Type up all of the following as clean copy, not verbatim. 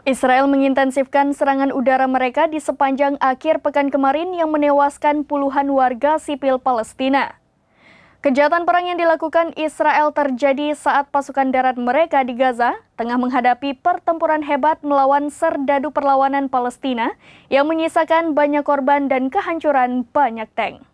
Israel mengintensifkan serangan udara mereka di sepanjang akhir pekan kemarin yang menewaskan puluhan warga sipil Palestina. Kejahatan perang yang dilakukan Israel terjadi saat pasukan darat mereka di Gaza tengah menghadapi pertempuran hebat melawan serdadu perlawanan Palestina yang menyisakan banyak korban dan kehancuran banyak tank.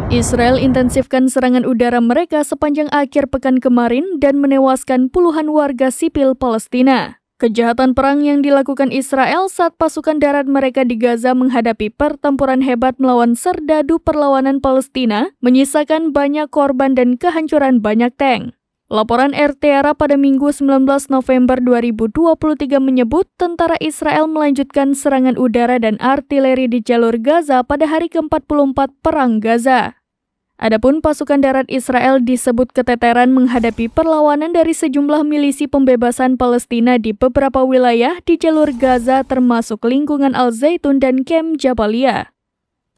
Israel intensifkan serangan udara mereka sepanjang akhir pekan kemarin dan menewaskan puluhan warga sipil Palestina. Kejahatan perang yang dilakukan Israel saat pasukan darat mereka di Gaza menghadapi pertempuran hebat melawan serdadu perlawanan Palestina menyisakan banyak korban dan kehancuran banyak tank. Laporan RT-ARA pada Minggu 19 November 2023 menyebut tentara Israel melanjutkan serangan udara dan artileri di jalur Gaza pada hari ke-44 Perang Gaza. Adapun pasukan darat Israel disebut keteteran menghadapi perlawanan dari sejumlah milisi pembebasan Palestina di beberapa wilayah di jalur Gaza termasuk lingkungan Al-Zaitun dan Kem Jabalia.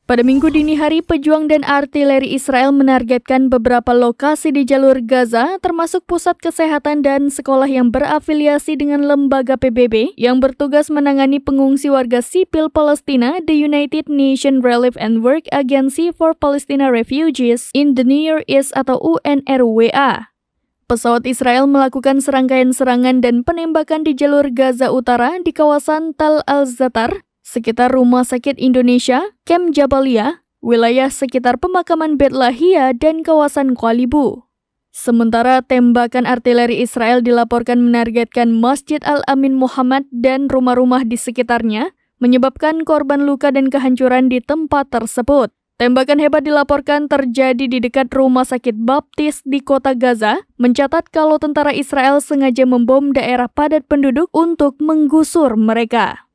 Pada Minggu dini hari, pejuang dan artileri Israel menargetkan beberapa lokasi di jalur Gaza, termasuk pusat kesehatan dan sekolah yang berafiliasi dengan lembaga PBB yang bertugas menangani pengungsi warga sipil Palestina, the United Nations Relief and Work Agency for Palestinian Refugees in the Near East atau UNRWA. Pesawat Israel melakukan serangkaian serangan dan penembakan di jalur Gaza Utara di kawasan Tal Al-Zatar, sekitar Rumah Sakit Indonesia, Kem Jabalia, wilayah sekitar pemakaman Bet Lahia, dan kawasan Qalibu. Sementara tembakan artileri Israel dilaporkan menargetkan Masjid Al-Amin Muhammad dan rumah-rumah di sekitarnya, menyebabkan korban luka dan kehancuran di tempat tersebut. Tembakan hebat dilaporkan terjadi di dekat Rumah Sakit Baptis di kota Gaza, mencatat kalau tentara Israel sengaja membom daerah padat penduduk untuk menggusur mereka.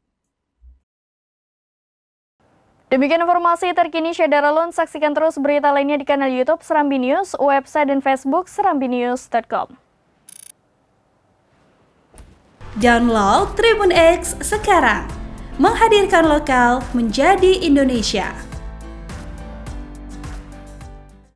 Demikian informasi terkini Syederalun, saksikan terus berita lainnya di kanal YouTube Serambi News, website dan Facebook serambinews.com. Download Tribun X sekarang, menghadirkan lokal menjadi Indonesia.